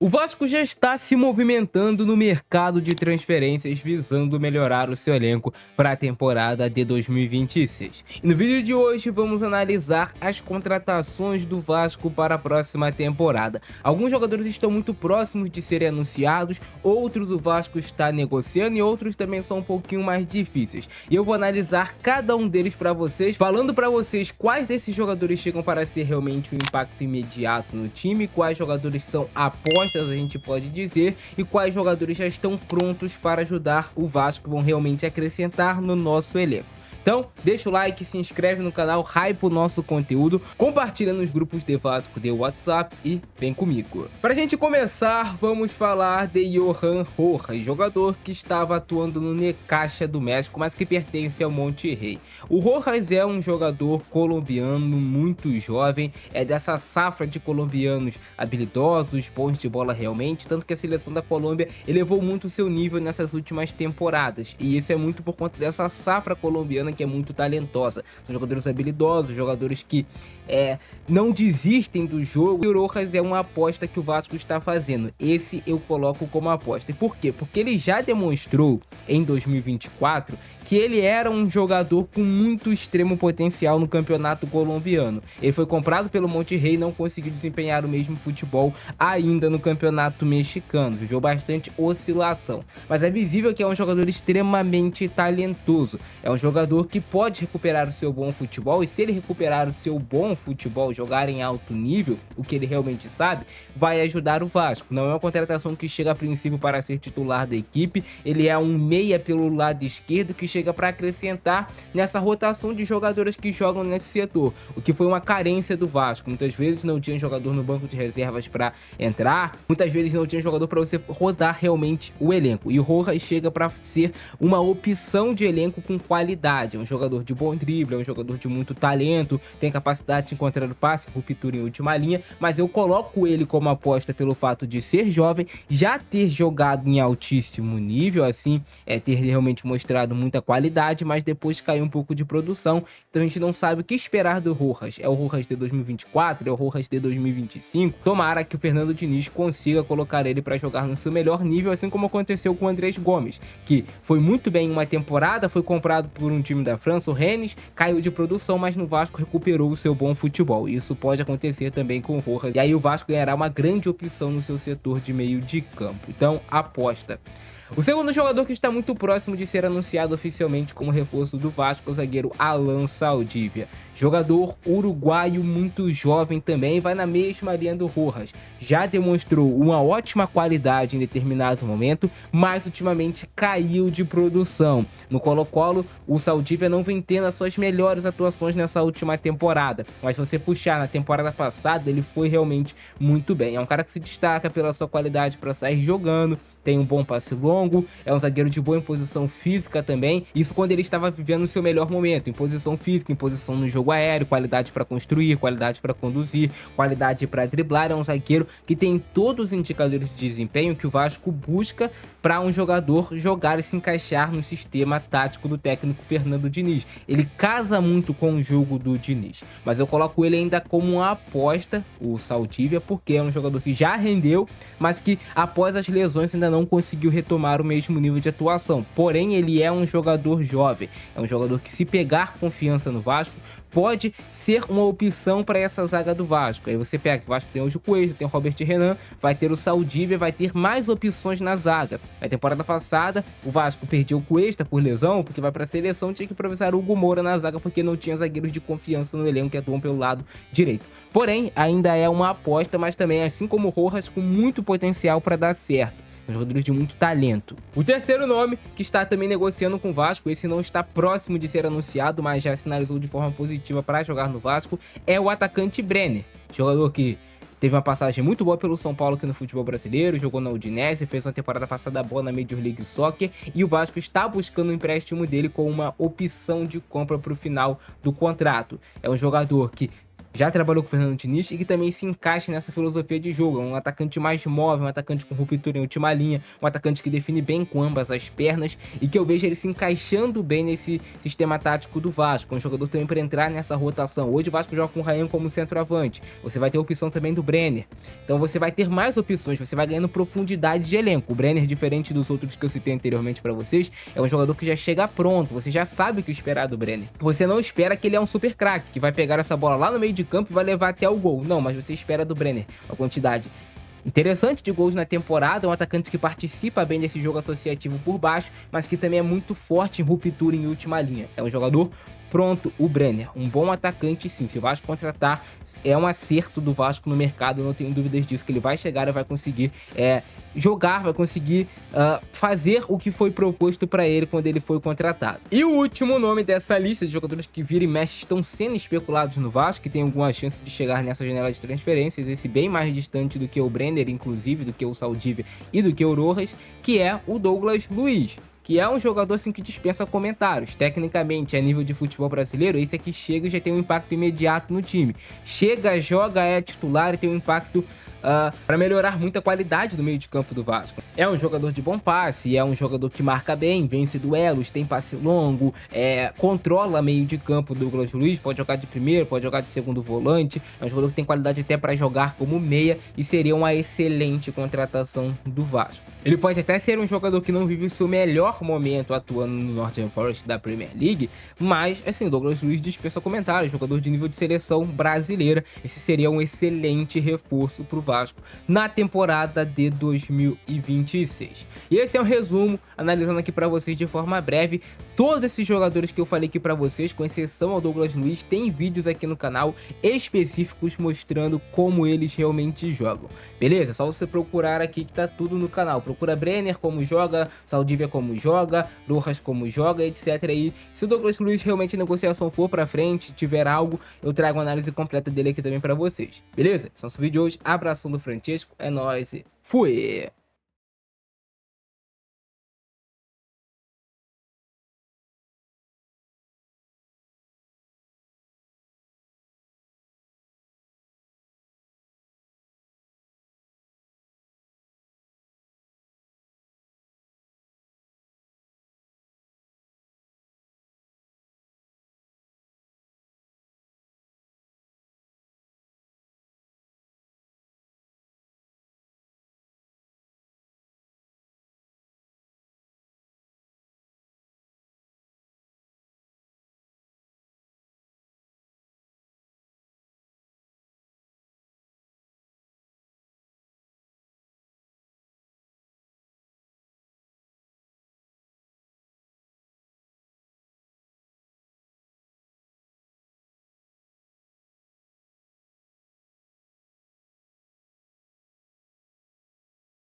O Vasco já está se movimentando no mercado de transferências visando melhorar o seu elenco para a temporada de 2026. E no vídeo de hoje vamos analisar as contratações do Vasco para a próxima temporada. Alguns jogadores estão muito próximos de serem anunciados, outros o Vasco está negociando e outros também são um pouquinho mais difíceis. E eu vou analisar cada um deles para vocês, falando para vocês quais desses jogadores chegam para ser realmente um impacto imediato no time, quais jogadores são apostas, a gente pode dizer, e quais jogadores já estão prontos para ajudar o Vasco, vão realmente acrescentar no nosso elenco. Então, deixa o like, se inscreve no canal, hype o nosso conteúdo, compartilha nos grupos de Vasco de WhatsApp e vem comigo. Pra gente começar, vamos falar de Johan Rojas, jogador que estava atuando no Necaxa do México, mas que pertence ao Monterrey. O Rojas é um jogador colombiano muito jovem, é dessa safra de colombianos habilidosos, bons de bola realmente, tanto que a seleção da Colômbia elevou muito o seu nível nessas últimas temporadas, e isso é muito por conta dessa safra colombiana que é muito talentosa. São jogadores habilidosos, jogadores que não desistem do jogo. E o Rojas é uma aposta que o Vasco está fazendo. Esse eu coloco como aposta. E por quê? Porque ele já demonstrou em 2024 que ele era um jogador com muito extremo potencial no campeonato colombiano. Ele foi comprado pelo Monterrey e não conseguiu desempenhar o mesmo futebol ainda no campeonato mexicano. Viveu bastante oscilação. Mas é visível que é um jogador extremamente talentoso. É um jogador que pode recuperar o seu bom futebol, e se ele recuperar o seu bom futebol, jogar em alto nível, o que ele realmente sabe, vai ajudar o Vasco. Não é uma contratação que chega a princípio para ser titular da equipe, ele é um meia pelo lado esquerdo que chega para acrescentar nessa rotação de jogadores que jogam nesse setor, o que foi uma carência do Vasco. Muitas vezes não tinha jogador no banco de reservas para entrar, muitas vezes não tinha jogador para você rodar realmente o elenco, e o Rojas chega para ser uma opção de elenco com qualidade. É um jogador de bom drible, é um jogador de muito talento, tem capacidade de encontrar o passe, ruptura em última linha, mas eu coloco ele como aposta pelo fato de ser jovem, já ter jogado em altíssimo nível, assim, ter realmente mostrado muita qualidade, mas depois caiu um pouco de produção, então a gente não sabe o que esperar do Rojas. É o Rojas de 2024? É o Rojas de 2025? Tomara que o Fernando Diniz consiga colocar ele para jogar no seu melhor nível, assim como aconteceu com o Andrés Gomes, que foi muito bem em uma temporada, foi comprado por um time da França, o Rennes, caiu de produção, mas no Vasco recuperou o seu bom futebol. Isso pode acontecer também com o Rojas, e aí o Vasco ganhará uma grande opção no seu setor de meio de campo. Então, aposta. O segundo jogador que está muito próximo de ser anunciado oficialmente como reforço do Vasco é o zagueiro Alan Saldívia. Jogador uruguaio muito jovem também, vai na mesma linha do Rojas. Já demonstrou uma ótima qualidade em determinado momento, mas ultimamente caiu de produção. No Colo-Colo, o Saldívia não vem tendo as suas melhores atuações nessa última temporada, mas se você puxar na temporada passada, ele foi realmente muito bem. É um cara que se destaca pela sua qualidade para sair jogando, tem um bom passe longo, é um zagueiro de boa imposição física também, isso quando ele estava vivendo o seu melhor momento, em posição física, em posição no jogo aéreo, qualidade para construir, qualidade para conduzir, qualidade para driblar. É um zagueiro que tem todos os indicadores de desempenho que o Vasco busca para um jogador jogar e se encaixar no sistema tático do técnico Fernando Diniz. Ele casa muito com o jogo do Diniz, mas eu coloco ele ainda como uma aposta, o Saldívia, porque é um jogador que já rendeu, mas que após as lesões ainda não conseguiu retomar o mesmo nível de atuação. Porém, ele é um jogador jovem, é um jogador que, se pegar confiança no Vasco, pode ser uma opção para essa zaga do Vasco. Aí você pega, o Vasco tem hoje o Cuesta, tem o Robert Renan, vai ter o Saldívia, vai ter mais opções na zaga. Na temporada passada, o Vasco perdeu o Cuesta por lesão, porque vai para a seleção, tinha que improvisar o Hugo Moura na zaga, porque não tinha zagueiros de confiança no elenco que atuam pelo lado direito. Porém, ainda é uma aposta, mas também, assim como o Rojas, com muito potencial para dar certo. Jogadores de muito talento. O terceiro nome que está também negociando com o Vasco, esse não está próximo de ser anunciado, mas já sinalizou de forma positiva para jogar no Vasco, é o atacante Brenner, jogador que teve uma passagem muito boa pelo São Paulo aqui no futebol brasileiro, jogou na Udinese, fez uma temporada passada boa na Major League Soccer, e o Vasco está buscando o empréstimo dele com uma opção de compra para o final do contrato. É um jogador que já trabalhou com o Fernando Diniz e que também se encaixa nessa filosofia de jogo. É um atacante mais móvel, um atacante com ruptura em última linha, um atacante que define bem com ambas as pernas e que eu vejo ele se encaixando bem nesse sistema tático do Vasco. Um jogador também para entrar nessa rotação. Hoje o Vasco joga com o Rayan como centroavante. Você vai ter a opção também do Brenner. Então você vai ter mais opções, você vai ganhando profundidade de elenco. O Brenner, diferente dos outros que eu citei anteriormente para vocês, é um jogador que já chega pronto. Você já sabe o que esperar do Brenner. Você não espera que ele é um super craque, que vai pegar essa bola lá no meio de campo e vai levar até o gol. Não, mas você espera do Brenner uma quantidade interessante de gols na temporada, um atacante que participa bem desse jogo associativo por baixo, mas que também é muito forte em ruptura em última linha. É um jogador pronto, o Brenner, um bom atacante sim. Se o Vasco contratar, é um acerto do Vasco no mercado, não tenho dúvidas disso, que ele vai chegar e vai conseguir jogar, vai conseguir fazer o que foi proposto para ele quando ele foi contratado. E o último nome dessa lista de jogadores que vira e mexe estão sendo especulados no Vasco, que tem alguma chance de chegar nessa janela de transferências, esse bem mais distante do que o Brenner, inclusive, do que o Saldívia e do que o Rojas, que é o Douglas Luiz, que é um jogador assim que dispensa comentários. Tecnicamente, a nível de futebol brasileiro, esse aqui chega e já tem um impacto imediato no time. Chega, joga, é titular e tem um impacto para melhorar muito a qualidade do meio de campo do Vasco. É um jogador de bom passe, é um jogador que marca bem, vence duelos, tem passe longo, controla meio de campo do Douglas Luiz, pode jogar de primeiro, pode jogar de segundo volante, é um jogador que tem qualidade até para jogar como meia e seria uma excelente contratação do Vasco. Ele pode até ser um jogador que não vive o seu melhor momento atuando no Nottingham Forest da Premier League, mas assim, Douglas Luiz dispensa comentários, jogador de nível de seleção brasileira. Esse seria um excelente reforço para o Vasco na temporada de 2026. E esse é um resumo, analisando aqui para vocês de forma breve todos esses jogadores que eu falei aqui para vocês, com exceção ao Douglas Luiz. Tem vídeos aqui no canal específicos mostrando como eles realmente jogam, beleza? É só você procurar aqui que tá tudo no canal. Procura Brenner como joga, Saldívia como joga, Rojas como joga, etc. E se o Douglas Luiz realmente a negociação for para frente, tiver algo, eu trago uma análise completa dele aqui também para vocês, beleza? Esse é o nosso vídeo de hoje. Abração do Francesco, é nóis e fui!